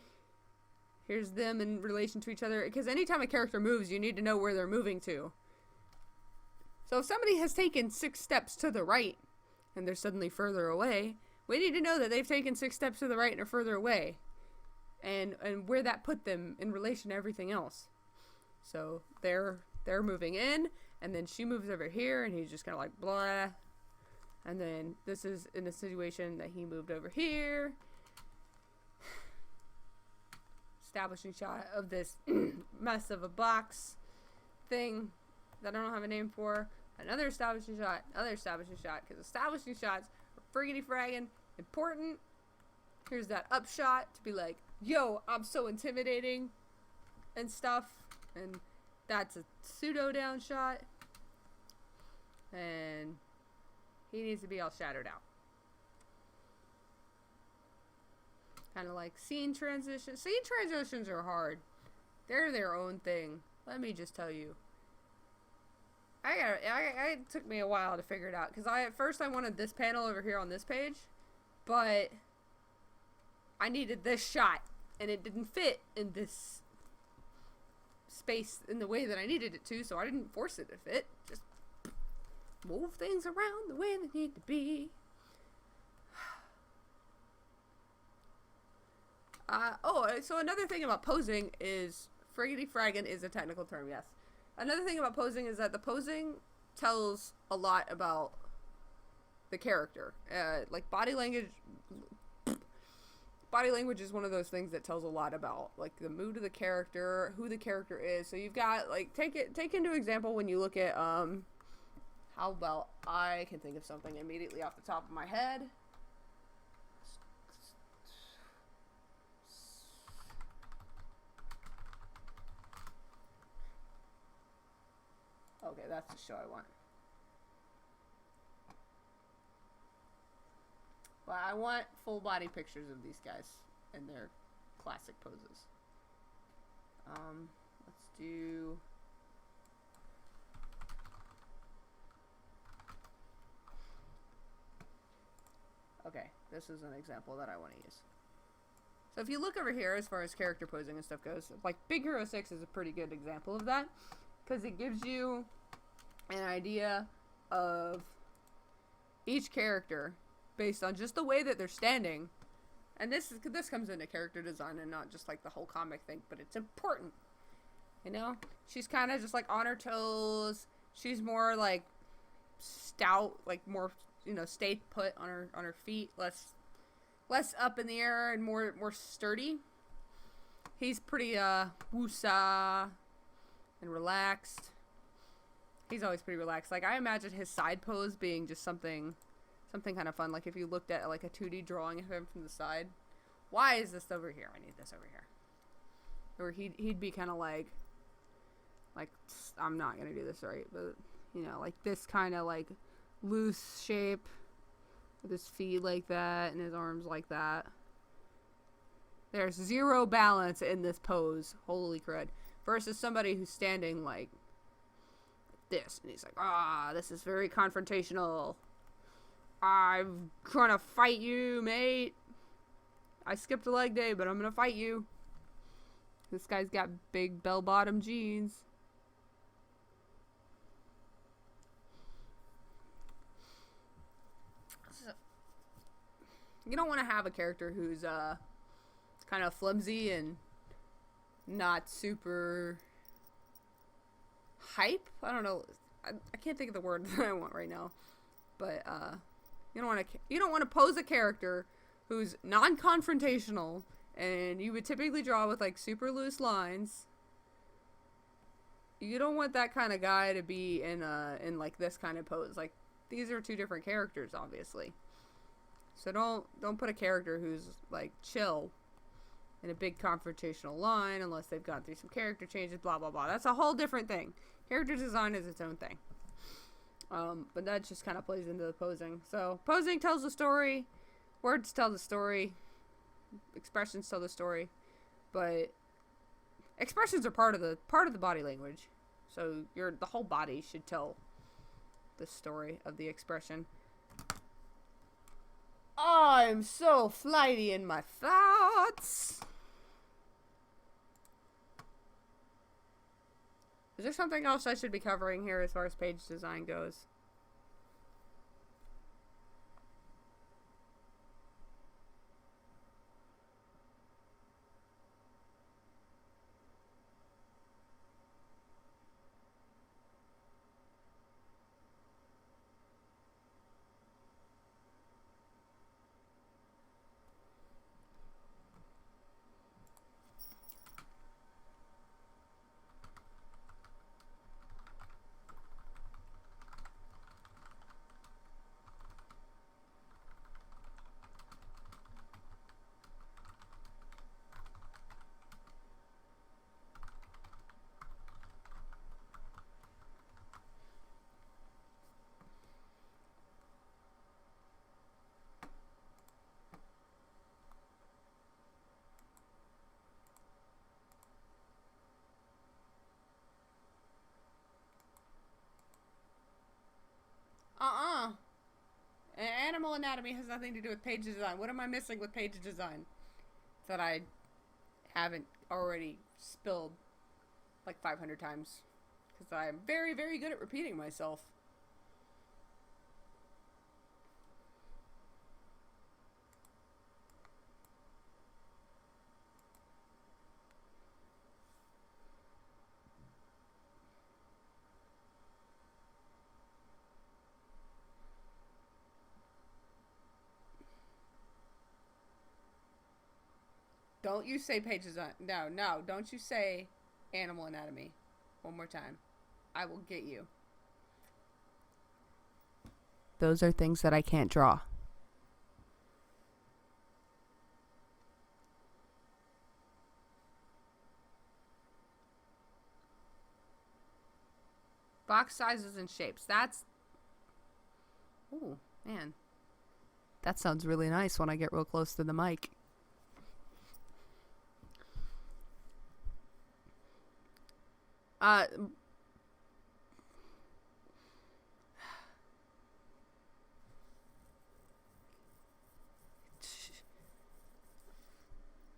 here's them in relation to each other. Because anytime a character moves, you need to know where they're moving to. So if somebody has taken 6 steps to the right, and they're suddenly further away, we need to know that they've taken 6 steps to the right and are further away. And where that put them in relation to everything else. So they're moving in, and then she moves over here, and he's just kind of like, blah. And then this is in a situation that he moved over here. Establishing shot of this mess of a box thing that I don't have a name for. Another establishing shot, because establishing shots are friggity fraggin' important. Here's that up shot to be like, yo, I'm so intimidating and stuff. And that's a pseudo down shot. And he needs to be all shattered out. Kind of like scene transitions. Scene transitions are hard. They're their own thing. Let me just tell you. It took me a while to figure it out, because at first I wanted this panel over here on this page, but I needed this shot, and it didn't fit in this space in the way that I needed it to, so I didn't force it to fit. Just move things around the way they need to be. So another thing about posing is, friggity fraggin' is a technical term, yes. Another thing about posing is that the posing tells a lot about the character. Like body language is one of those things that tells a lot about like the mood of the character, who the character is. So you've got like take into example when you look at how about I can think of something immediately off the top of my head. Okay, that's the show I want. But I want full body pictures of these guys in their classic poses. Let's do... Okay, this is an example that I want to use. So if you look over here as far as character posing and stuff goes, like Big Hero 6 is a pretty good example of that, because it gives you an idea of each character based on just the way that they're standing. And this comes into character design and not just like the whole comic thing, but it's important. You know, she's kind of just like on her toes. She's more like stout, like more, you know, stay put on her feet, less up in the air and more sturdy. He's pretty woosah and relaxed. He's always pretty relaxed. Like I imagine his side pose being just something kind of fun. Like if you looked at like a 2D drawing of him from the side. Why is this over here? I need this over here. Or he'd be kind of like I'm not gonna do this right, but you know, like this kind of like loose shape with his feet like that and his arms like that. There's zero balance in this pose. Holy crud. Versus somebody who's standing like this, and he's like, this is very confrontational. I'm gonna fight you, mate. I skipped a leg day, but I'm gonna fight you. This guy's got big bell-bottom jeans. You don't want to have a character who's kind of flimsy and not super hype. I don't know. I can't think of the word that I want right now. But you don't want to pose a character who's non-confrontational, and you would typically draw with like super loose lines. You don't want that kind of guy to be in like this kind of pose. Like, these are two different characters, obviously. So don't put a character who's like chill in a big confrontational line unless they've gone through some character changes, blah blah blah. That's a whole different thing. Character design is its own thing. But that just kind of plays into the posing. So posing tells the story, words tell the story, expressions tell the story, but expressions are part of the body language. So the whole body should tell the story of the expression. I'm so flighty in my thoughts. Is there something else I should be covering here as far as page design goes? Animal anatomy has nothing to do with page design. What am I missing with page design that I haven't already spilled like 500 times? Because I'm very, very good at repeating myself. Don't you say page design. No, don't you say animal anatomy. One more time. I will get you. Those are things that I can't draw. Box sizes and shapes. That's... Ooh, man. That sounds really nice when I get real close to the mic.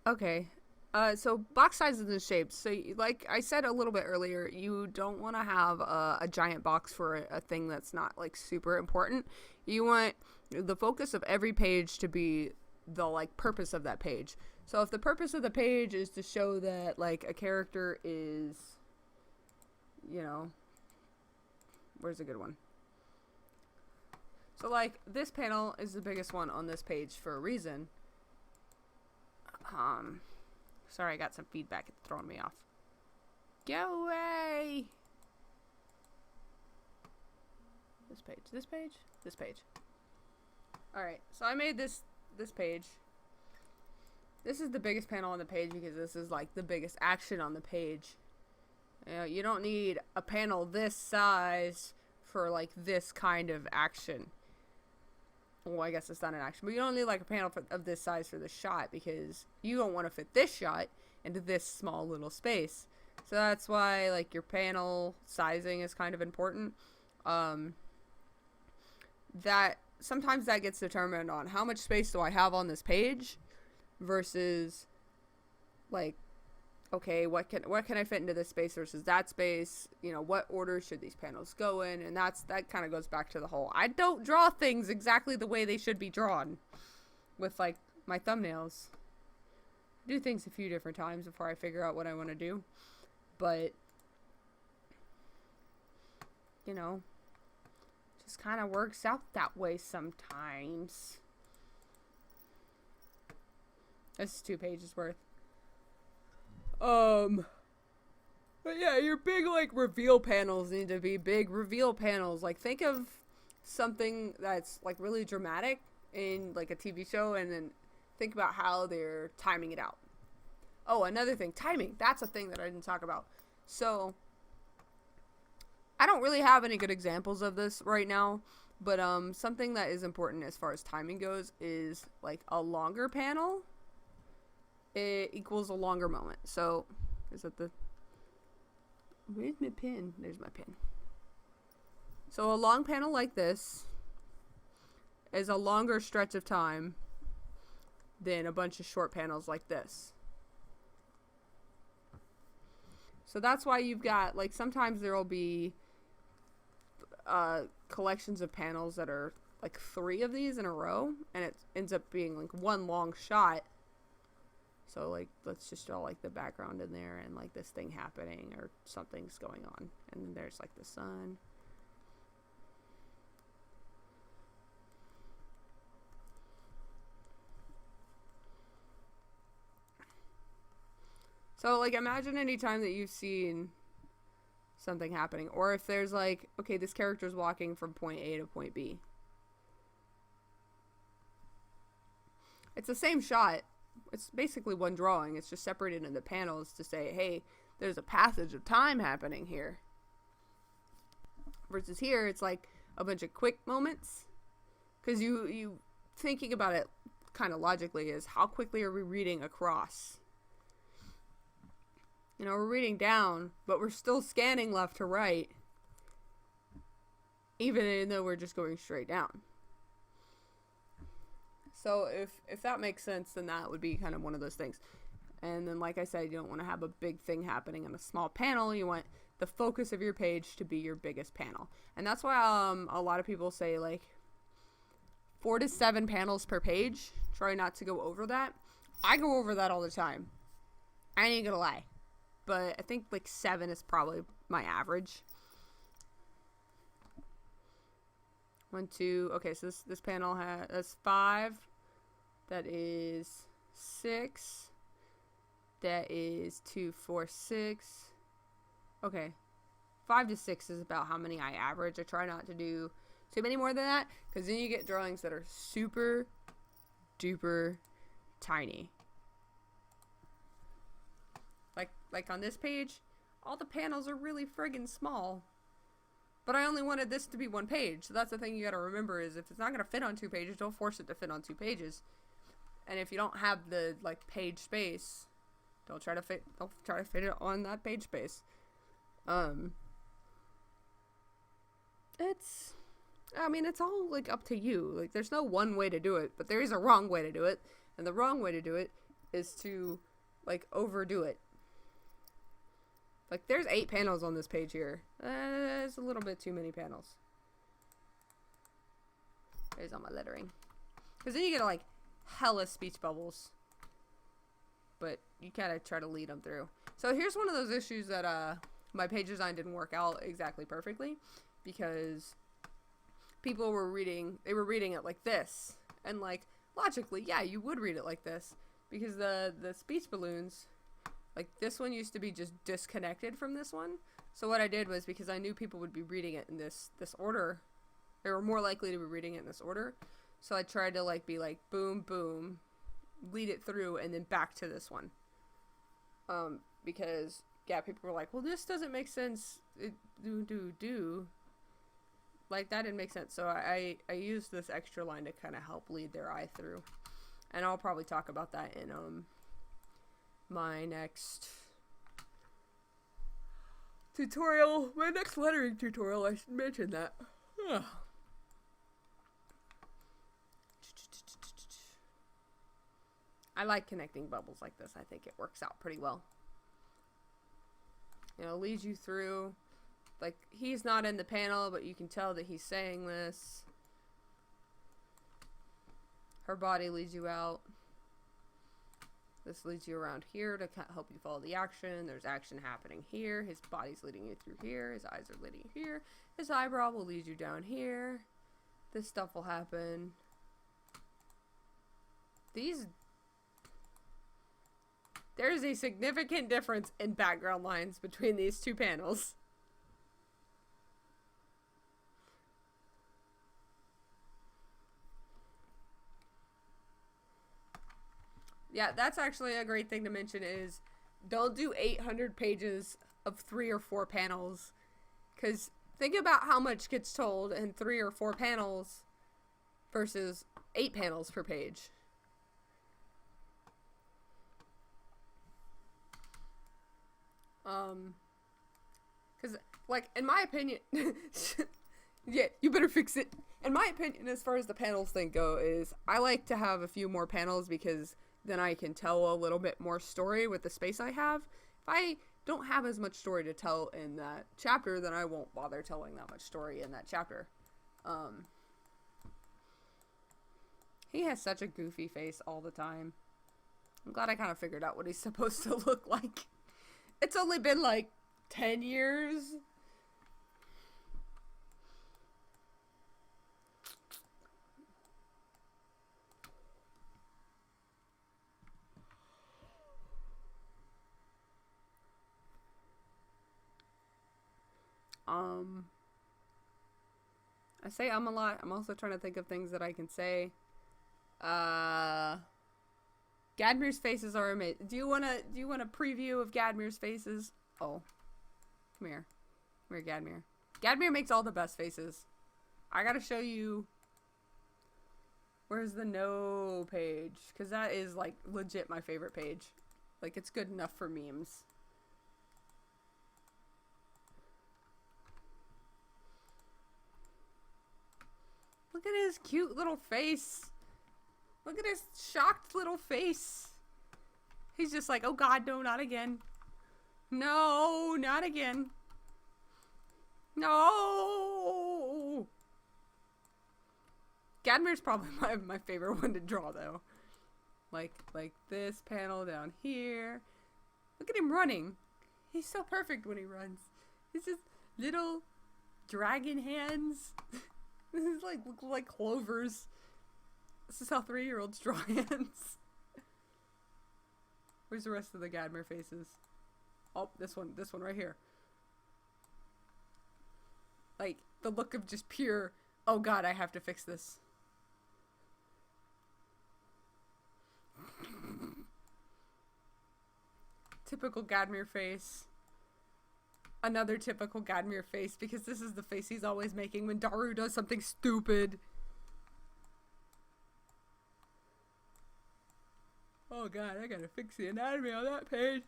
Okay. So box sizes and shapes. So like I said a little bit earlier, you don't want to have a giant box for a thing that's not like super important. You want the focus of every page to be the like purpose of that page. So if the purpose of the page is to show that like a character is, you know, where's a good one? So like this panel is the biggest one on this page for a reason. Sorry, I got some feedback. It's throwing me off. Go away! This page, this page, this page. Alright, so I made this page. This is the biggest panel on the page because this is like the biggest action on the page. You know, you don't need a panel this size for like this kind of action. Well, I guess it's not an action, but you don't need like a panel of this size for this shot because you don't want to fit this shot into this small little space. So that's why like your panel sizing is kind of important. That sometimes that gets determined on how much space do I have on this page versus like, okay, what can I fit into this space versus that space? You know, what order should these panels go in? And that kind of goes back to the whole, I don't draw things exactly the way they should be drawn with like my thumbnails. I do things a few different times before I figure out what I want to do. But, you know, just kind of works out that way sometimes. This is 2 pages worth. But yeah, your big, like, reveal panels need to be big reveal panels. Like, think of something that's, like, really dramatic in, like, a TV show, and then think about how they're timing it out. Oh, another thing, timing. That's a thing that I didn't talk about. So, I don't really have any good examples of this right now, but, something that is important as far as timing goes is, like, a longer panel, it equals a longer moment. So, is that the... Where's my pin? There's my pin. So, a long panel like this is a longer stretch of time than a bunch of short panels like this. So, that's why you've got, like, sometimes there will be collections of panels that are, like, 3 of these in a row, and it ends up being, like, one long shot. So, like, let's just draw, like, the background in there and, like, this thing happening or something's going on. And then there's, like, the sun. So, like, imagine any time that you've seen something happening. Or if there's, like, okay, this character's walking from point A to point B. It's the same shot. It's basically one drawing. It's just separated into panels to say, hey, there's a passage of time happening here. Versus here, it's like a bunch of quick moments. Because you thinking about it kind of logically is, how quickly are we reading across? You know, we're reading down, but we're still scanning left to right. Even though we're just going straight down. So if that makes sense, then that would be kind of one of those things. And then, like I said, you don't want to have a big thing happening in a small panel. You want the focus of your page to be your biggest panel. And that's why a lot of people say, like, 4 to 7 panels per page. Try not to go over that. I go over that all the time. I ain't gonna lie. But I think, like, 7 is probably my average. 1, 2, okay, so this panel has 5. That is 6. That is 2, 4, 6. Okay. 5 to 6 is about how many I average. I try not to do too many more than that, because then you get drawings that are super duper tiny. Like on this page, all the panels are really friggin' small. But I only wanted this to be 1 page. So that's the thing you gotta remember, is if it's not gonna fit on 2 pages, don't force it to fit on 2 pages. And if you don't have the, like, page space, don't try to fit it on that page space. It's all, like, up to you. Like, there's no one way to do it, but there is a wrong way to do it. And the wrong way to do it is to, like, overdo it. Like, there's 8 panels on this page here. It's a little bit too many panels. There's all my lettering. Because then you get, like, hella speech bubbles. But you kind of try to lead them through. So here's one of those issues that my page design didn't work out exactly perfectly. Because people were reading it like this. And, like, logically, yeah, you would read it like this. Because the speech balloons... Like, this one used to be just disconnected from this one. So what I did was, because I knew people would be reading it in this order, they were more likely to be reading it in this order. So I tried to, like, be like, boom, boom, lead it through, and then back to this one. Because, yeah, people were like, well, this doesn't make sense. Like, that didn't make sense. So I used this extra line to kind of help lead their eye through. And I'll probably talk about that in, my next tutorial, my next lettering tutorial. I should mention that. I like connecting bubbles like this. I think it works out pretty well. You know, leads you through. Like, he's not in the panel, but you can tell that he's saying this. Her body leads you out. This leads you around here to help you follow the action. There's action happening here. His body's leading you through here. His eyes are leading you here. His eyebrow will lead you down here. This stuff will happen. There's a significant difference in background lines between these two panels. Yeah, that's actually a great thing to mention is don't do 800 pages of 3 or 4 panels. Because think about how much gets told in 3 or 4 panels versus 8 panels per page. Because, like, in my opinion, yeah, you better fix it. In my opinion, as far as the panels thing go, is I like to have a few more panels because then I can tell a little bit more story with the space I have. If I don't have as much story to tell in that chapter, then I won't bother telling that much story in that chapter. He has such a goofy face all the time. I'm glad I kind of figured out what he's supposed to look like. It's only been like 10 years. I say a lot. I'm also trying to think of things that I can say. Gadmir's faces are amazing. Do you want a preview of Gadmir's faces? Oh. Come here. Come here, Gadmir. Gadmir makes all the best faces. I gotta show you. Where's the no page? Because that is, like, legit my favorite page. Like, it's good enough for memes. Look at his cute little face. Look at his shocked little face. He's just like, oh god, no, not again. No, not again. No. Gadmir's probably my favorite one to draw, though. Like this panel down here. Look at him running. He's so perfect when he runs. He's just little dragon hands. This is look like clovers. This is how 3-year-olds draw hands. Where's the rest of the Gadmir faces? Oh, this one right here. Like, the look of just pure, oh god, I have to fix this. Typical Gadmir face. Another typical Gadmir face, because this is the face he's always making when Daru does something stupid. Oh god, I gotta fix the anatomy on that page.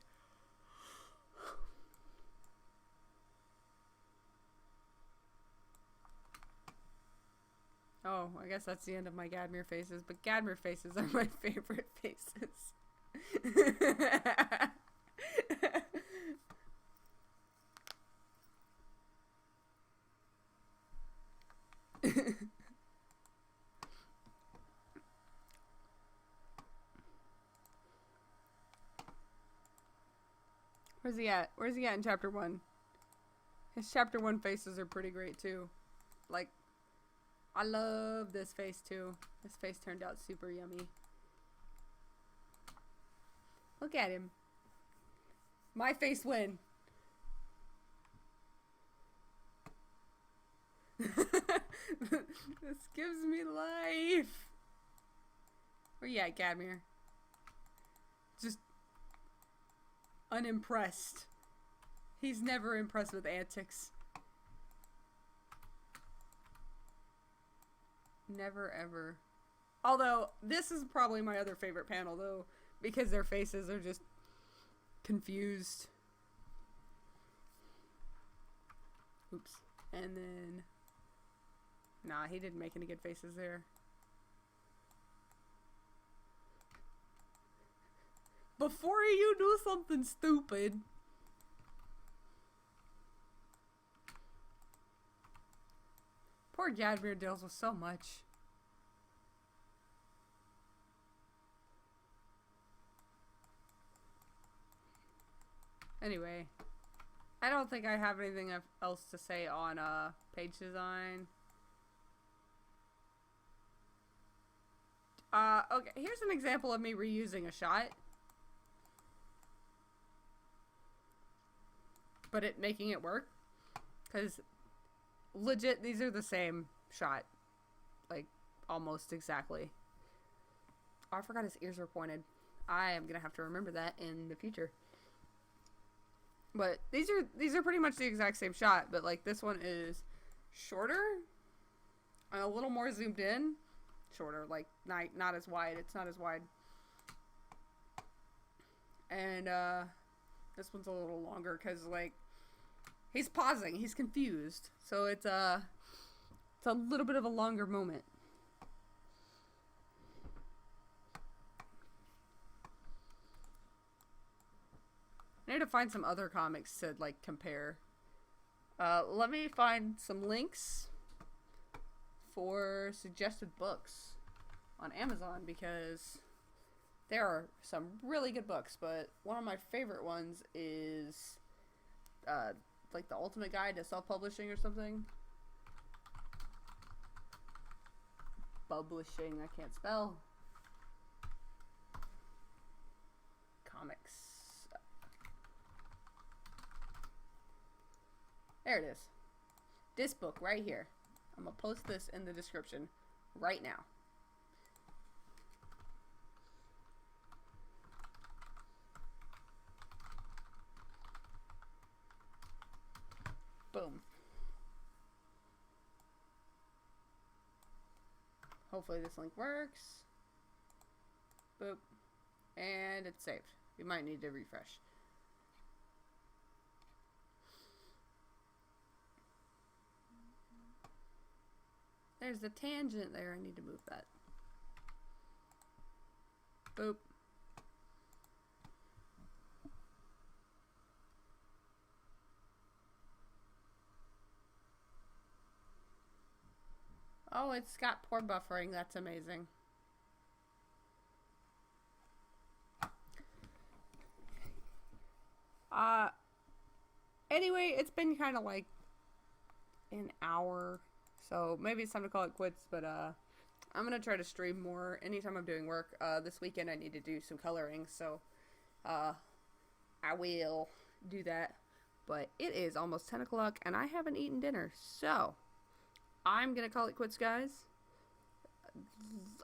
Oh, I guess that's the end of my Gadmir faces, but Gadmir faces are my favorite faces. Where's he at? Where's he at in chapter 1? His chapter 1 faces are pretty great too. Like, I love this face too. This face turned out super yummy. Look at him. My face win. This gives me life. Where you at, Gadmir? Just unimpressed. He's never impressed with antics. Never ever. Although, this is probably my other favorite panel though, because their faces are just confused. Oops. And then... Nah, he didn't make any good faces there. before you do something stupid. Poor Gadmir deals with so much. Anyway, I don't think I have anything else to say on page design. Okay, here's an example of me reusing a shot. But making it work. Because, legit, these are the same shot. Like, almost exactly. Oh, I forgot his ears were pointed. I am gonna have to remember that in the future. But these are pretty much the exact same shot, but like this one is shorter and a little more zoomed in. Shorter, like not as wide. It's not as wide. And this one's a little longer because like he's pausing, he's confused. So it's a little bit of a longer moment. I need to find some other comics to like compare. Let me find some links for suggested books on Amazon because there are some really good books, but one of my favorite ones is like the Ultimate Guide to Self-Publishing or something. Publishing, I can't spell. Comics. There it is. This book right here. I'm going to post this in the description right now. Boom. Hopefully this link works. Boop. And it's saved. You might need to refresh. There's a tangent there. I need to move that. Boop. Oh, it's got poor buffering. That's amazing. Anyway, it's been kind of like an hour. So maybe it's time to call it quits, but I'm going to try to stream more anytime I'm doing work. This weekend I need to do some coloring, so I will do that. But it is almost 10 o'clock and I haven't eaten dinner, so I'm going to call it quits, guys.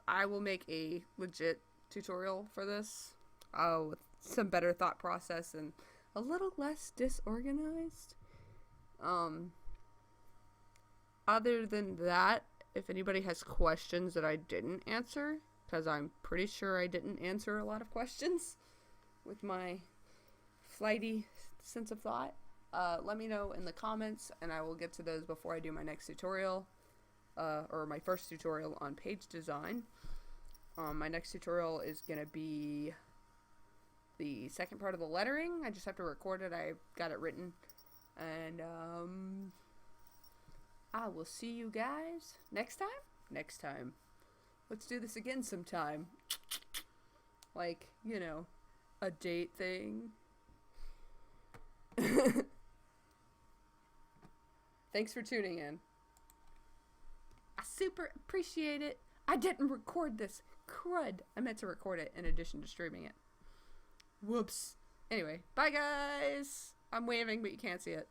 I will make a legit tutorial for this with some better thought process and a little less disorganized. Other than that, if anybody has questions that I didn't answer, because I'm pretty sure I didn't answer a lot of questions with my flighty sense of thought, let me know in the comments and I will get to those before I do my next tutorial, or my first tutorial on page design. My next tutorial is going to be the second part of the lettering. I just have to record it. I got it written. And, I will see you guys next time? Next time. Let's do this again sometime. Like, you know, a date thing. Thanks for tuning in. I super appreciate it. I didn't record this. Crud. I meant to record it in addition to streaming it. Whoops. Anyway, bye guys. I'm waving, but you can't see it.